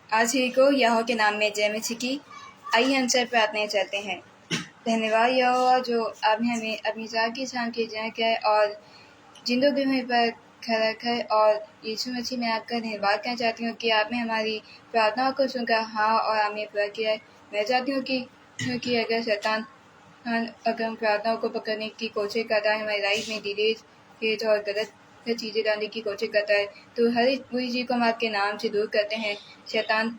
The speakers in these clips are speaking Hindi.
आज ही को यहोवा के नाम में जय मसीह की। आइए हम सब प्रार्थना चलते हैं। धन्यवाद यहोवा जो आपने हमें अपनी जान की शान की जय किया है और जिंदगी में पर खड़ा रखा है। और यीशु मसीह में आपका धन्यवाद करना चाहती हूँ कि आपने हमारी प्रार्थनाओं को सुनकर हाँ और आमीन पूरा किया है। मैं चाहती हूँ कि अगर शैतान अगर हम प्रार्थनाओं को पकड़ने की कोशिश करता है, हमारी लाइफ में डिले और गलत चीज़ें डालने की कोशिश करता है, तो हर एक बुरी चीज़ को हम आपके नाम से दूर करते हैं। शैतान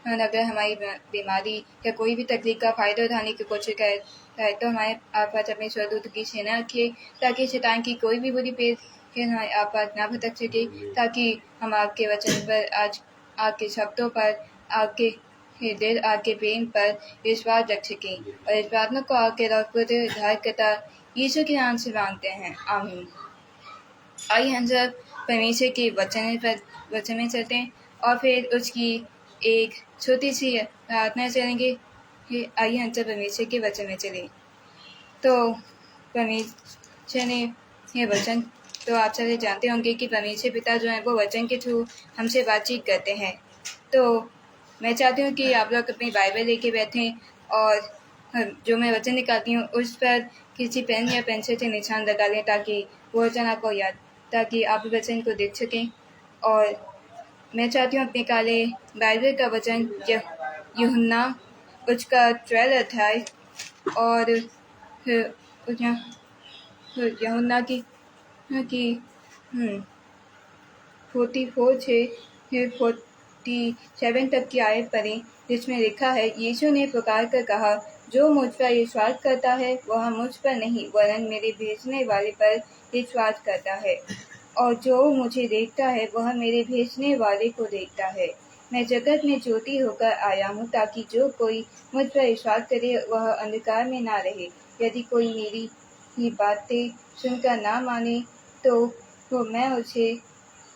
अगर हमारी बीमारी या कोई भी तकलीफ का फ़ायदा उठाने की कोशिश करता है, तो हमारे आप पास अपने स्वदूत की सेना रखिए ताकि शैतान की कोई भी बुरी पेड़ हमारे आप पास ना भटक सके, ताकि हम आपके वचन पर, आज आपके शब्दों पर, आपके दिल, आपके प्रेम पर विश्वास रख सकें। और इस प्रार्थना को आपके उद्धारकर्ता यीशु के नाम से मांगते हैं, आमीन। आइए हम सब परमेश्वर के वचन में चलते हैं और फिर उसकी एक छोटी सी प्रार्थना चलेंगे। आइए हम सब परमेश्वर के वचन में चलें। तो परमेश्वर ने ये वचन, तो आप सभी जानते होंगे कि परमेश्वर पिता जो है वो वचन के थ्रू हमसे बातचीत करते हैं। तो मैं चाहती हूँ कि आप लोग अपनी बाइबल लेके बैठें और जो मैं वचन निकालती हूँ उस पर किसी पेन या पेंसिल से निशान लगा लें, ताकि वो वचन आपको ताकि आप वचन को देख सकें। और मैं चाहती हूँ अपने काले बाइबल का वचन यूहन्ना उसका 12 अध्याय और यूहन्ना की 44 से 47 तक की आयत पढ़ें, जिसमें लिखा है, यीशु ने पुकार कर कहा, जो मुझ पर विश्वास करता है वह मुझ पर नहीं वरन मेरे भेजने वाले पर विश्वास करता है, और जो मुझे देखता है वह मेरे भेजने वाले को देखता है। मैं जगत में ज्योति होकर आया हूँ ताकि जो कोई मुझ पर विश्वास करे वह अंधकार में ना रहे। यदि कोई मेरी ये बातें सुनकर ना माने तो मैं उसे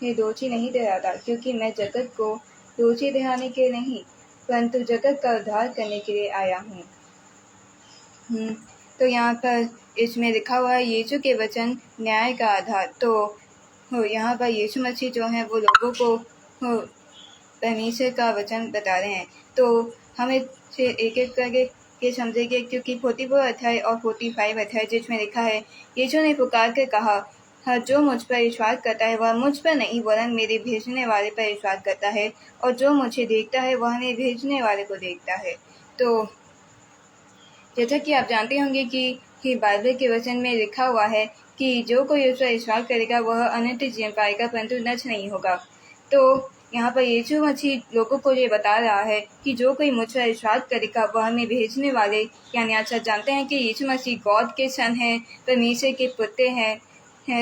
दोषी नहीं ठहराता, क्योंकि मैं जगत को दोषी ठहराने के नहीं परंतु जगत का उद्धार करने के लिए आया हूँ। तो यहाँ पर इसमें लिखा हुआ है यीशु के वचन न्याय का आधार। तो यहाँ पर यीशु मसीह जो है वो लोगों को परमेश्वर का वचन बता रहे हैं। तो हम इसे एक एक करके समझेंगे, क्योंकि 44 अध्याय और 45 अध्याय जिसमें लिखा है, यीशु ने पुकार कर कहा, हाँ, जो मुझ पर विश्वास करता है वह मुझ पर नहीं वरन मेरे भेजने वाले पर विश्वास करता है, और जो मुझे देखता है वह मेरे भेजने वाले को देखता है। तो जैसा कि आप जानते होंगे कि बाइबल के वचन में लिखा हुआ है कि जो कोई उस पर विश्वास करेगा वह अनंत जीवन पाएगा परंतु नष्ट नहीं होगा। तो यहाँ पर यीशु मसीह लोगों को ये बता रहा है कि जो कोई मुझ पर विश्वास करेगा वह हमें भेजने वाले, यानी आप सब जानते हैं कि यीशु मसीह गॉड के सन हैं, परमेश्वर के पुत्र हैं।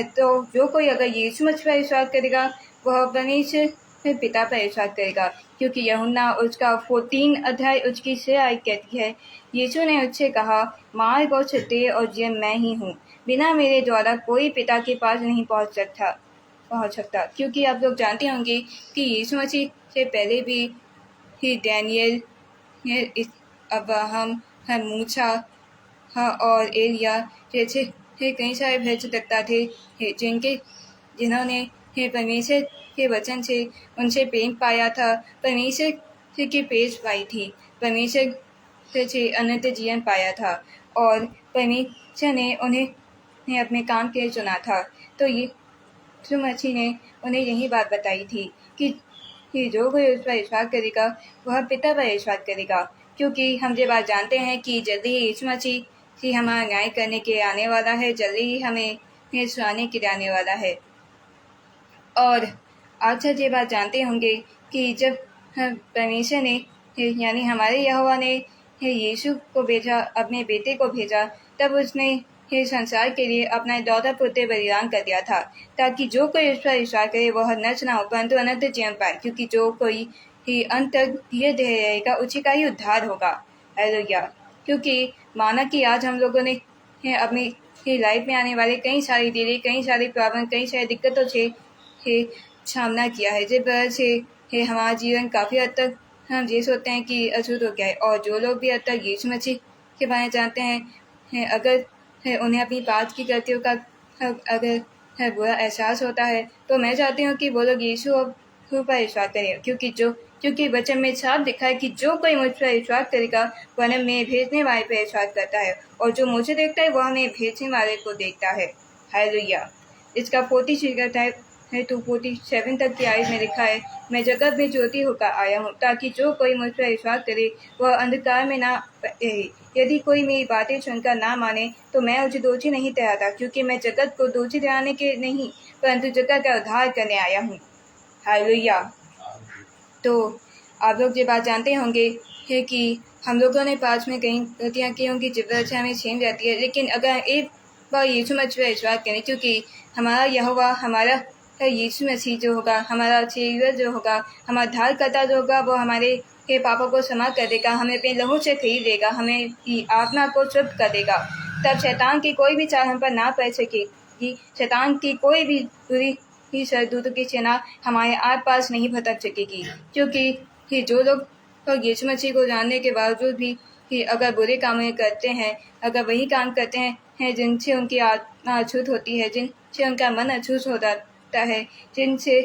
तो जो कोई अगर यीशु मसीह पर विश्वास करेगा वह परमेश्वर पिता पर विश्वास करेगा, क्योंकि यूहन्ना उसका 14 अध्याय उसकी 6 आयत कहती है, यीशु ने उससे कहा, मार्ग और सत्य और जीवन मैं ही हूँ, बिना मेरे द्वारा कोई पिता के पास नहीं पहुँच सकता। क्योंकि आप लोग जानते होंगे कि यीशु मसीह से पहले भी डैनियल, अब्राहम, मूसा और एलिया जैसे कई सारे भविष्यवक्ता थे जिन्होंने परमेश्वर के वचन से उनसे प्रेम पाया था, परमेश्वर की पेश पाई थी, परमेश्वर से अनंत जीवन पाया था, और परमेश्वर ने उन्हें अपने काम के लिए चुना था। तो यीशु मसीह ने उन्हें यही बात बताई थी कि जो कोई उस पर विश्वास करेगा वह पिता पर विश्वास करेगा, क्योंकि हम ये बात जानते हैं कि जल्दी ही यीशु मसीह हमारा न्याय करने के लिए आने वाला है, जल्दी ही हमें सुनाने के लिए आने वाला है। और आप सब ये बात जानते होंगे कि जब परमेश्वर ने यानी हमारे यहोवा ने यीशु को भेजा, अपने बेटे को भेजा, तब उसने संसार के लिए अपना इकलौता पुत्र बलिदान कर दिया था, ताकि जो कोई उस पर विश्वास करे वह नष्ट न हो परंतु अनंत जीवन पाए, क्योंकि जो कोई ही अंत तक धीरे धीरे रहेगा उसी का ही उद्धार होगा। हालेलुया। क्योंकि माना कि आज हम लोगों ने अपनी लाइफ में आने वाले कई सारी डिले, कई सारी प्रॉब्लम, कई सारी दिक्कतों से सामना किया है, जिस वजह से हमारा जीवन काफ़ी हद तक हम ये सोचते हैं कि अछूत हो गया है। और जो लोग भी अब तक यीशु मसीह के बारे में जानते हैं, अगर उन्हें अपनी पास की गलतियों का अगर बुरा एहसास होता है, तो मैं चाहती हूँ कि वो लोग यीशु पर विश्वास करें, क्योंकि जो क्योंकि वचन में साफ लिखा है कि जो कोई मुझ पर विश्वास करेगा वह हमें भेजने वाले पर विश्वास करता है, और जो मुझे देखता है वह हमें भेजने वाले को देखता है। हालेलुया। इसका 46 कहता है तो 47 तक की आयत में लिखा है, मैं जगत में ज्योति होकर आया हूँ ताकि जो कोई मुझ पर विश्वास करे वह अंधकार में ना रहे। यदि कोई मेरी बातें सुनकर ना माने तो मैं उसे दोषी नहीं ठहराता, क्योंकि मैं जगत को दोषी ठहराने के नहीं परंतु जगत का उद्धार करने आया हूँ। हालेलुया। तो आप लोग ये बात जानते होंगे है कि हम लोगों ने पास में कई गलतियाँ की होंगी जिस वजह से हमें छीन जाती है, लेकिन अगर एक बार यीशु मसीह पर विश्वास करें, क्योंकि हमारा यहोवा हमारा यीशु मसीह जो होगा, हमारा सेवियर जो होगा, हमारा उद्धारकर्ता जो होगा, वो हमारे के पापों को क्षमा कर देगा, हमें अपने लहू से खरीद देगा, हमें की आत्मा को शुद्ध कर देगा। तब शैतान की कोई भी चाल हम पर ना पड़ सकेगी, शैतान की कोई भी बुरी ही सरदूतों की सेना हमारे आस पास नहीं भटक सकेगी, क्योंकि जो लोग यीशु मसीह को जानने के बावजूद भी कि अगर बुरे काम करते हैं, अगर वही काम करते हैं जिनसे उनकी आत्मा अछूत होती है, जिनसे उनका मन अछूत हो जाता है, जिनसे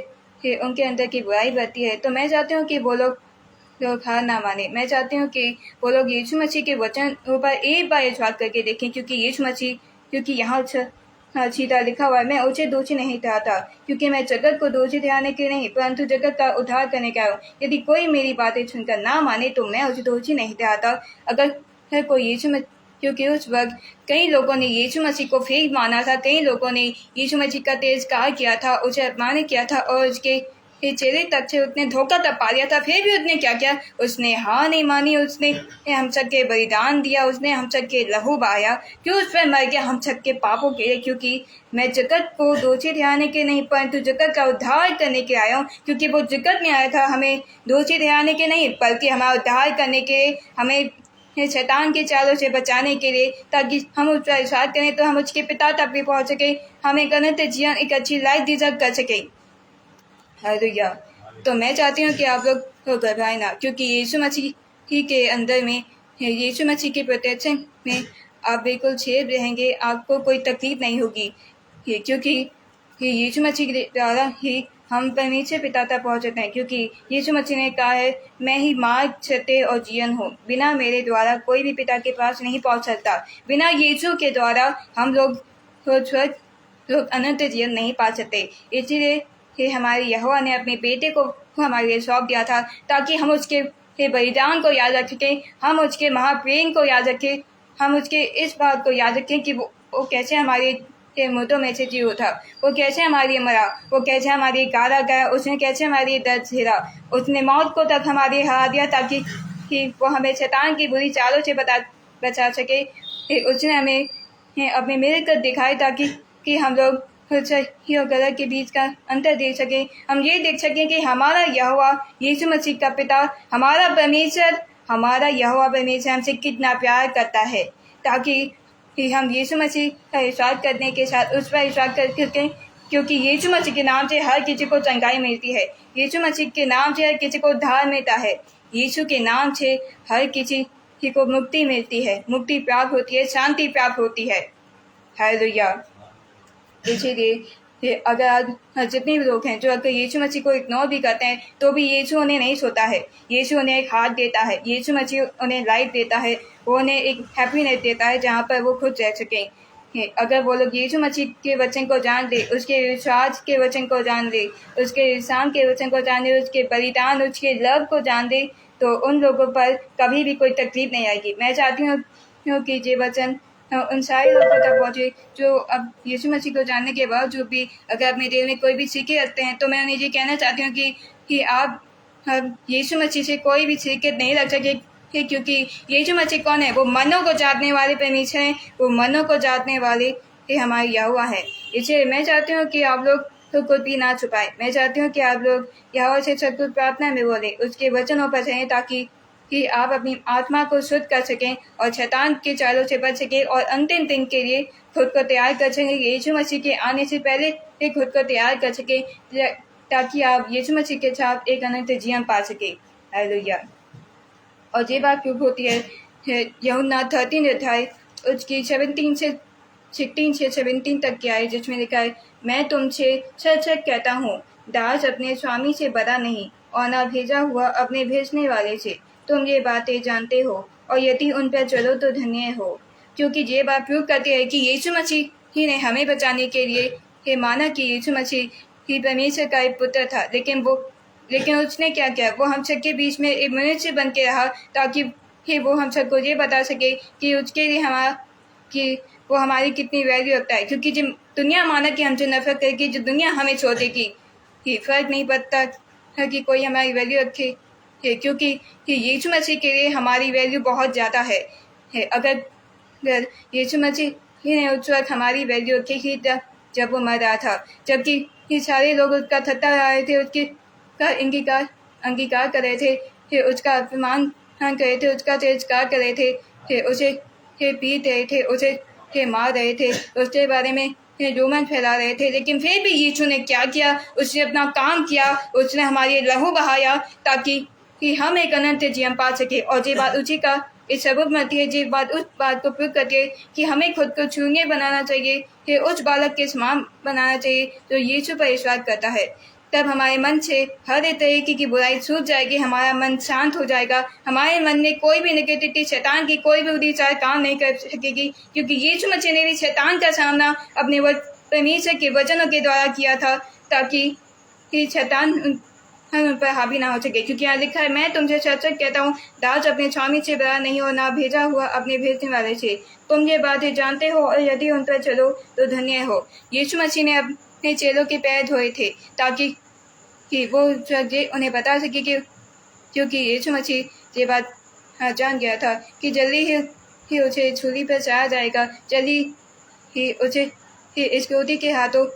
उनके अंदर की बुराई बढ़ती है, तो मैं चाहती हूँ कि वो लोग हार ना माने। मैं चाहती हूँ कि वो लोग यीशु मसीह के वचन पर एक बार विश्वास करके देखें, क्योंकि यीशु मसीह, क्योंकि यहाँ सीधा लिखा हुआ है, मैं उसे दोषी नहीं ठहराता, क्योंकि मैं जगत को दोषी ठहराने के नहीं परंतु जगत का उद्धार करने का हूँ। यदि कोई मेरी बातें सुनकर ना माने तो मैं उसे दोषी नहीं ठहराता। अगर कोई यीशु मसीह, क्योंकि उस वक्त कई लोगों ने यीशु मसीह को फेक माना था, कई लोगों ने यीशु मसीह का तिरस्कार किया था, उसे अपमानित किया था और उसके चेहरे तक से उसने धोखा तक पा लिया था। फिर भी उसने क्या किया, उसने हार नहीं मानी, उसने हम सब के बलिदान दिया, उसने हम सब के लहू बहाया, क्यों उस पर मर गया हम सब के पापों के लिए, क्योंकि मैं जगत को दोषी ठहराने के नहीं परंतु जगत का उद्धार करने के आया हूँ। क्योंकि वो जगत में आया था हमें दोषी ठहराने के नहीं बल्कि हमारा उद्धार करने के लिए, हमें शैतान के चालों से बचाने के लिए, ताकि हम उस पर विश्वास करें तो हम उसके पिता तक भी पहुँच सके, हमें गणित जीवन एक अच्छी लाइफ डिजर्व कर सके। हालेलुया। तो मैं चाहती हूँ कि आप लोग घबराए ना, क्योंकि यीशु मसीह ही के अंदर में, यीशु मसीह के प्रोटेक्शन में आप बिल्कुल सेफ रहेंगे, आपको कोई तकलीफ नहीं होगी, क्योंकि यीशु मसीह के द्वारा ही हम परमेश्वर पिता तक पहुँच सकते हैं। क्योंकि यीशु मसीह ने कहा है, मैं ही मार्ग, सत्य और जीवन हूँ, बिना मेरे द्वारा कोई भी पिता के पास नहीं पहुँच सकता। बिना यीशु के द्वारा हम लोग अनंत जीवन नहीं पा सकते। इसीलिए कि हमारे यहोवा ने अपने बेटे को हमारे लिए सौंप दिया था, ताकि हम उसके बलिदान को याद रख सकें, हम उसके महाप्रेम को याद रखें, हम उसके इस बात को याद रखें कि वो कैसे हमारे मुद्दों में से जी उठा, वो कैसे हमारे मरा, वो कैसे हमारे गारा गया, उसने कैसे हमारी दर्द झेला, उसने मौत को तक हमारे हरा दिया, ताकि वो हमें शैतान की बुरी चालों से बचा सके। उसने हमें अपने मिलकर दिखाए, ताकि हम लोग सही और गलत के बीच का अंतर देख सकें। हम ये देख सकें कि हमारा यहोवा यीशु मसीह का पिता, हमारा परमेश्वर, हमारा यहोवा परमेश्वर हमसे कितना प्यार करता है, ताकि हम यीशु मसीह का विश्वास करने के साथ उस पर विश्वास कर सकें, क्योंकि यीशु मसीह के नाम से हर किसी को चंगाई मिलती है, यीशु मसीह के नाम से हर किसी को उद्धार मिलता है, यीशु के नाम से हर किसी को मुक्ति मिलती है, मुक्ति प्राप्त होती है, शांति प्राप्त होती है। हालेलुया। इसीलिए अगर आज जितने भी लोग हैं जो अगर यीशु मसीह को इग्नोर भी करते हैं तो भी यीशु उन्हें नहीं सोता है, यीशु उन्हें एक हाथ देता है, यीशु मसीह उन्हें लाइफ देता है, वो उन्हें एक हैप्पीनेस देता है जहाँ पर वो खुद रह सकें। अगर वो लोग यीशु मसीह के वचन को जान ले, उसके विश्वास के वचन को जान ले, उसके इंसान के वचन को जान ले, उसके बलिदान, उसके लव को जान ले, तो उन लोगों पर कभी भी कोई तकलीफ नहीं आएगी। मैं चाहती हूँ कि ये वचन उन सारे लोगों तक पहुँचे जो अब यीशु मसीह को जानने के बावजूद भी अगर अपने दिल में कोई भी सीखे रखते हैं, तो मैं उन्हें ये कहना चाहती हूँ कि आप यीशु मसीह से कोई भी सीखे नहीं रख सके, क्योंकि यीशु मसीह कौन है? वो मनों को जानने वाले परमेश्वर हैं, वो मनों को जानने वाले हमारे यहोवा है। इसलिए मैं चाहती हूँ कि आप लोग तो कुछ भी ना छुपाएं। मैं चाहती हूँ कि आप लोग यहोवा से सब कुछ प्रार्थना में बोले, उसके वचनों पर चलें, ताकि आप अपनी आत्मा को शुद्ध कर सकें और शैतान के चालों से बच सकें और अंतिम दिन के लिए खुद को तैयार कर सकें, यीशु मसीह के आने से पहले खुद को तैयार कर सकें, ताकि आप यीशु मसीह के साथ एक अनंत जीवन पा सकें। हालेलुया। और ये बात क्यों होती है? यूहन्ना 13 अध्याय उसकी 16 से 17 तक की आए, जिसमें लिखा है, मैं तुमसे सच सच कहता हूँ, दास अपने स्वामी से बड़ा नहीं और ना भेजा हुआ अपने भेजने वाले से। तुम ये बातें जानते हो और यदि उन पर चलो तो धन्य हो, क्योंकि ये बात प्रूव करती है कि यीशु मसीह ही ने हमें बचाने के लिए ये माना कि यीशु मसीह ही परमेश्वर का एक पुत्र था। लेकिन उसने क्या किया? वो हम सबके बीच में एक मनुष्य बन के रहा, ताकि वो हम सबको ये बता सके कि उसके लिए कि वो हमारी कितनी वैल्यू रखता है। क्योंकि जो दुनिया माना कि हमसे नफरत करेगी, जो दुनिया हमें छोड़ देगी, ये फर्क नहीं पड़ता है कि कोई हमारी वैल्यू रखे, क्योंकि यीशु मसीह के लिए हमारी वैल्यू बहुत ज़्यादा है। अगर यीशु मसीह ही ने उस वक्त हमारी वैल्यू रखी थी जब वो मर रहा था, जबकि ये सारे लोग उसका ठट्ठा उड़ा रहे थे, उसके का अंगीकार कर रहे थे, उसका अपमान कर रहे थे, उसका तिरस्कार कर रहे थे, उसे पीट रहे थे, उसे मार रहे थे, उसके बारे में रोमन फैला रहे थे। लेकिन फिर भी यीशु ने क्या किया? उसने अपना काम किया, उसने हमारे लहू बहाया ताकि हम एक अनंत जीवन पा सके। और ये बात उसी का इस सबूत मिलती है, ये बात उस बात को प्रूव करती है कि हमें खुद को शून्य बनाना चाहिए, कि उस बालक के समान बनाना चाहिए जो यीशु पर विश्वास करता है। तब हमारे मन से हर एक तरीके की बुराई छूट जाएगी, हमारा मन शांत हो जाएगा, हमारे मन में कोई भी नेगेटिविटी, शैतान की कोई भी बुरी चाल काम नहीं कर सकेगी, क्योंकि यीशु मसीह ने भी शैतान का सामना अपने परमेश्वर के वचनों के द्वारा किया था, ताकि शैतान हम उन पर हावी ना हो सके। क्योंकि यहाँ लिखा है, मैं तुमसे सच सच कहता हूँ, दास अपने स्वामी से बड़ा नहीं हो, ना भेजा हुआ अपने भेजने वाले से। तुम ये बातें जानते हो और यदि उन पर चलो तो धन्य हो। यीशु मसीह ने अपने चेलों के पैर धोए थे ताकि वो ये उन्हें बता सके कि क्योंकि यीशु मसीह ये बात जान गया था कि जल्दी ही उसे छुरी पर चढ़ाया जाएगा, जल्दी ही उसे इस क्रोधी के हाथों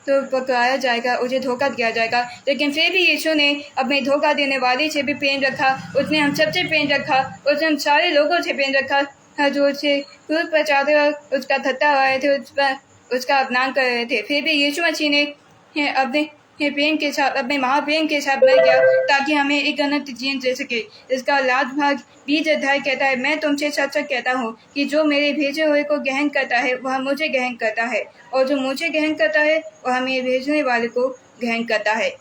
तो पकड़ाया जाएगा, उसे धोखा दिया जाएगा। लेकिन फिर भी यीशु ने अपने धोखा देने वाले से भी प्रेम रखा, उसने हम सबसे प्रेम रखा, उसने हम सारे लोगों से प्रेम रखा जो उसे क्रूस पर चढ़ाते वक्त उसका ठट्ठा उड़ा रहे थे, उसका अपमान कर रहे थे। फिर भी यीशु मसीह ने अपने प्रेम के साथ, अपने महाप्रेम के साथ मर गया ताकि हमें एक अनंत जीवन दे सके। इसका लास्ट भाग 20 अध्याय कहता है, मैं तुमसे सच सच कहता हूँ कि जो मेरे भेजे हुए को ग्रहण करता है वह मुझे ग्रहण करता है, और जो मुझे ग्रहण करता है वह मेरे भेजने वाले को ग्रहण करता है।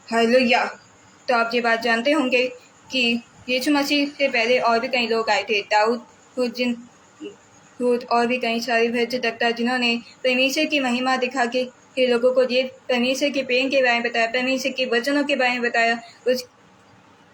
हालेलुया। तो आप ये बात जानते होंगे कि यीशु मसीह से पहले और भी कई लोग आए थे, दाऊद और भी कई सारे भविष्यवक्ता, जिन्होंने परमेश्वर की महिमा दिखा के लोगों को ये परमेश्वर के प्रेम के बारे में बताया, परमेश्वर के वचनों के बारे में बताया,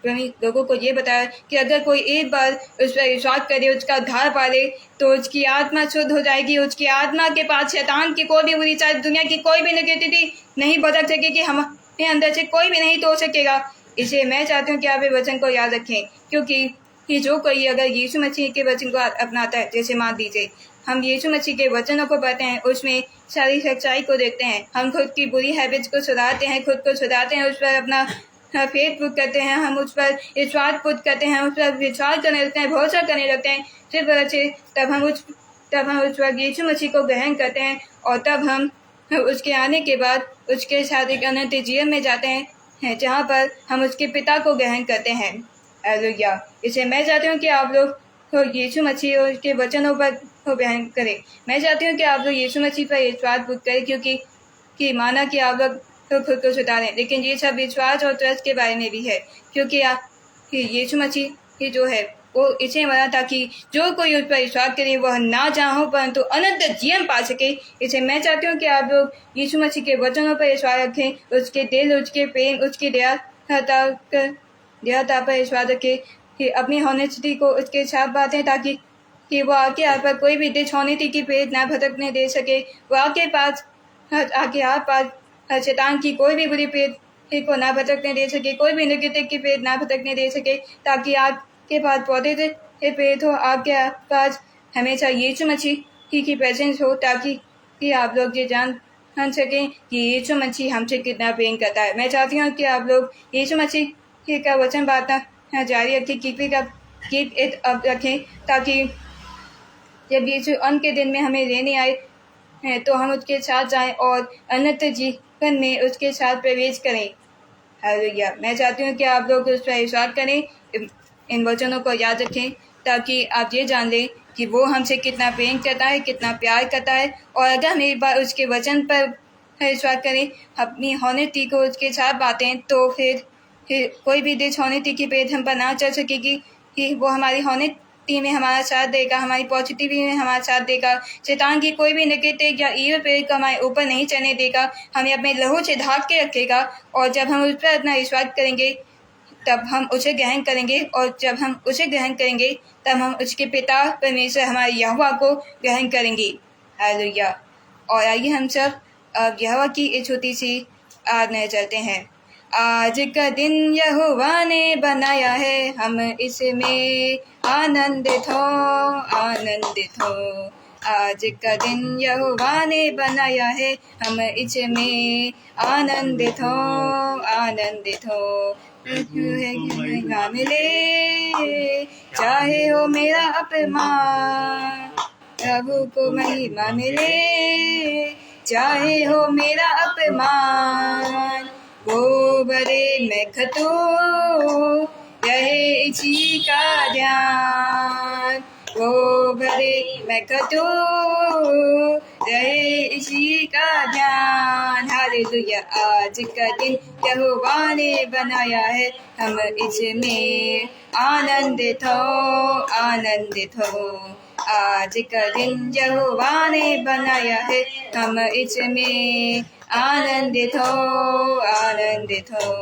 लोगों को ये बताया कि अगर कोई एक बार उस पर विश्वास करे, उसका उद्धार पाले, तो उसकी आत्मा शुद्ध हो जाएगी। उसकी आत्मा के पास शैतान की कोई भी बुरी चाल, दुनिया की कोई भी नेगेटिविटी नहीं भटक सकेगी, हमारे अंदर से कोई भी नहीं तोड़ सकेगा। इसलिए मैं चाहती हूँ कि आप ये वचन को याद रखें, क्योंकि जो कोई अगर यीशु मसीह के वचन को अपनाता है, जैसे मान लीजिए हम यीशु मसीह के वचनों को पढ़ते हैं, उसमें सारी सच्चाई को देखते हैं, हम खुद की बुरी हैबिट्स को सुधारते हैं, खुद को सुधारते हैं, उस पर अपना फेथ पुट करते हैं, हम उस पर विश्वास पुट करते हैं, उस पर विश्वास करने लगते हैं, भरोसा करने लगते हैं, फिर बच्चे तब हम उस वक्त यीशु मसीह को ग्रहण करते हैं, और तब हम उसके आने के बाद उसके साथ एक अनंत जीवन में जाते हैं, जहाँ पर हम उसके पिता को ग्रहण करते हैं। हालेलुया। इसलिए मैं चाहती हूँ कि आप लोग यीशु मसीह और उसके वचनों पर ग्रहण करें। मैं चाहती हूँ कि आप लोग यीशु मसीह पर विश्वास पुट करें, क्योंकि माना कि आप लोग तो खुद को सुधारें, लेकिन ये सब विश्वास और ट्रस्ट के बारे में भी है, क्योंकि यीशु मसीह जो है वो इसे मरा ताकि जो कोई उस पर विश्वास करे वह ना चाहो परंतु अनंत जीवन पा सके। इसे मैं चाहती हूँ कि आप लोग यीशु मसीह के वचनों पर विश्वास रखें, उसके दिल, उसके प्रेम, उसकी दयाता पर विश्वास रखें, कि अपनी हॉनेस्टी को उसके साथ बातें, ताकि वो आके आप पर कोई भी डिसऑनेस्टी की पेट ना भटकने दे सके, वो आके आप पास शैतान की कोई भी बुरी पेट को ना भटकने दे सके, कोई भी नेगेटिव की पेट ना भटकने दे सके, ताकि आपके पास पौधे पेट हो, आपके पास हमेशा यीशु मसीह की प्रेजेंस हो, ताकि आप लोग ये जान सकें कि यीशु मसीह हमसे कितना प्रेम करता है। मैं चाहती हूँ कि आप लोग यीशु मसीह का वचन बांटना जारी रखें, कीप इट अप रखें, ताकि जब यीशु अंत के दिन में हमें लेने आए तो हम उसके साथ जाएं और अनंत जीवन में उसके साथ प्रवेश करें। हालेलुया। मैं चाहती हूँ कि आप लोग उस पर विश्वास करें, इन वचनों को याद रखें, ताकि आप ये जान लें कि वो हमसे कितना प्रेम करता है, कितना प्यार करता है, और अगर हम एक बार उसके वचन पर विश्वास करें, अपनी होनेटी को उसके साथ बातें, तो फिर कोई भी दिस होनेटी की पेज हम पर ना चल सकेगी। कि वो हमारी होनेटी में हमारा साथ देगा, हमारी पॉजिटिविटी में हमारा साथ देगा। शैतान की कोई भी नेगेटिव या ईव पेज को हमारे ऊपर नहीं चलने देगा, हमें अपने लहू से ढाक के रखेगा। और जब हम उस पर अपना विश्वास करेंगे तब हम उसे ग्रहण करेंगे, और जब हम उसे ग्रहण करेंगे तब हम उसके पिता परमेश्वर हमारे यहोवा को ग्रहण करेंगे। हालेलुया। और आइए हम सब अब यहोवा की एक छोटी सी आराधना चलते हैं। आज का दिन यहोवा ने बनाया है, हम इसमें आनंदित हो, आनंदित हो। आज का दिन यहोवा ने बनाया है, हम इसमें आनंदित हो, आनंदित हो। मिले चाहे हो मेरा अपमान, प्रभु को महिमा मिले चाहे हो मेरा अपमान। वो बड़े मैं खतो रहे इसी का ध्यान, वो बड़े मैं खतो रहे इसी का ध्यान। हालेलुया। आज का दिन यहोवा ने बनाया है, हम इसमें आनंदित हो, आनंदित हो। आज का दिन यहोवा ने बनाया है, हम इसमें आनंदित हो, आनंदित हो।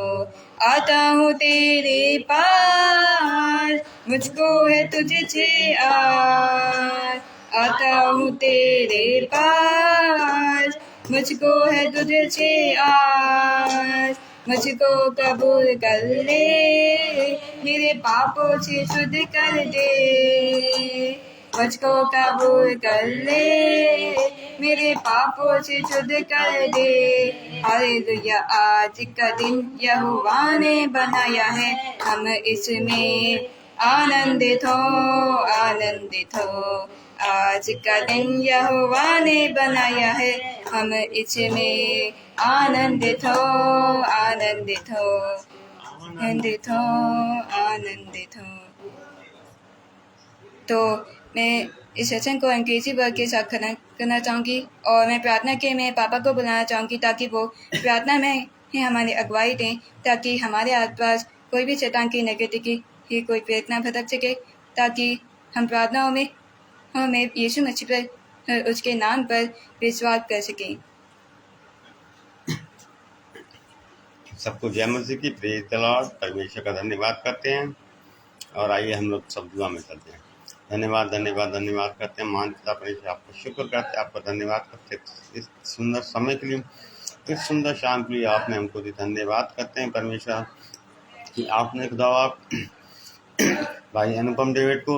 आता हूँ तेरे पास, मुझको है तुझसे आस। आता हूँ तेरे पास, मुझको है तुझसे आस। मुझको कबूल कर ले, मेरे पापों से शुद्ध कर दे। मुझको कबूल कर ले, मेरे पापों से शुद्ध कर दे। हालेलुया। आज का दिन यहोवा ने बनाया है, हम इसमें आनंदित हो, आनंदित हो। आज का दिन यहोवा ने बनाया है, हम इसमें आनंदित हो, आनंदित हो, आनंदित हो, आनंदित हो। तो मैं इस सेशन को अंग्रेजी वर्ग के साथ करना चाहूँगी, और मैं प्रार्थना के में पापा को बुलाना चाहूँगी ताकि वो प्रार्थना में ही हमारी अगुवाई दें, ताकि हमारे आसपास कोई भी शैतान की नेगेटिविटी की कोई प्रेरणा भटक सके, ताकि हम प्रार्थनाओं में हमें यीशु मसीह पर उसके नाम पर विश्वास कर सकें। सबको जय मसीह की। Praise the Lord. परमेश्वर का धन्यवाद करते हैं, और आइए हम लोग सब दुआ में चलते हैं। धन्यवाद धन्यवाद धन्यवाद करते हैं मान पिता परमेश्वर, आपको शुक्र करते हैं, आपका धन्यवाद करते हैं इस सुंदर समय के लिए, इस सुंदर शाम के लिए आपने हमको दी। धन्यवाद करते हैं परमेश्वर कि आपने खुदा भाई अनुपम डेविड को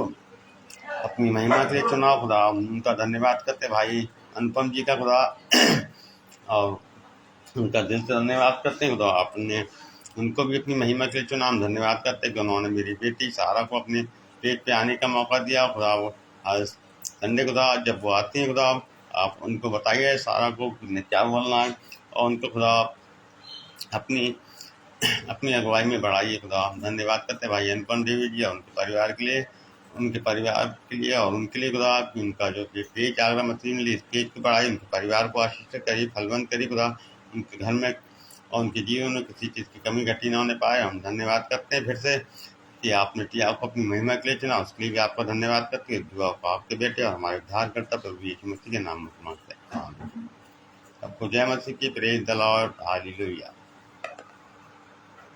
अपनी महिमा के लिए चुना। खुदा उनका धन्यवाद करते भाई अनुपम जी का, खुदा और उनका दिल से धन्यवाद करते हैं। खुदा आपने उनको भी अपनी महिमा के लिए चुना। हम धन्यवाद करते हैं कि उन्होंने मेरी बेटी सारा को अपने पेज पे आने का मौका दिया। खुदा वो आज संडे खुदा जब वो आती हैं, खुदा आप उनको बताइए सारा को क्या बोलना है, और उनको खुदा अपनी अगुवाई में बढ़ाइए। खुदा धन्यवाद करते हैं भाई अनुपम देवी जी और उनके परिवार के लिए, और उनके लिए खुदा उनका जो पेज आगरा मशीन ली, पेज की बढ़ाई, उनके परिवार को आशीष करिए, फलवंत करिए। खुदा उनके घर में और उनके जीवन में किसी चीज़ की कमी घटी ना होने पाए। हम धन्यवाद करते हैं फिर से कि आपने टिया को अपनी महिमा के लिए चुना, उसके लिए भी आपका धन्यवाद करते हैं। दुआ को आपके बेटे और हमारे उद्धार करता प्रभु यीशु मसीह के नाम में मांगते हैं। सबको जय मसीह की। Praise the Lord. हालेलुया।